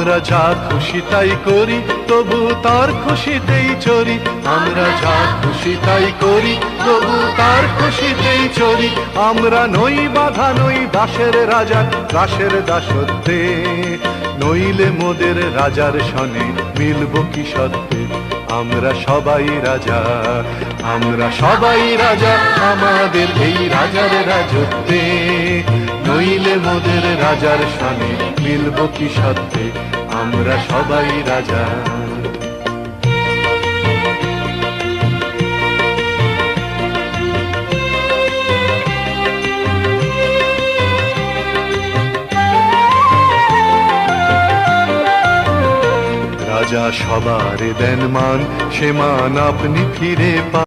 আমরা যা খুশি তাই করি, তবু তার খুশিতেই চরি। আমরা যা খুশি তাই করি, তবু তার খুশিতেই চরি। আমরা নই বাধা, নই দাসের রাজা, দাসের দাসত্বে। নইলে মোদের রাজার সনে মিলব কি সত্ত্বে। আমরা সবাই রাজা, আমরা সবাই রাজা, আমাদের এই রাজার রাজত্বে। নইলে মোদের রাজার সনে মিলব কি সত্ত্বে। আমরা সবাই রাজা। রাজা সবার দেন মান, সে মান আপনি ফিরে পান।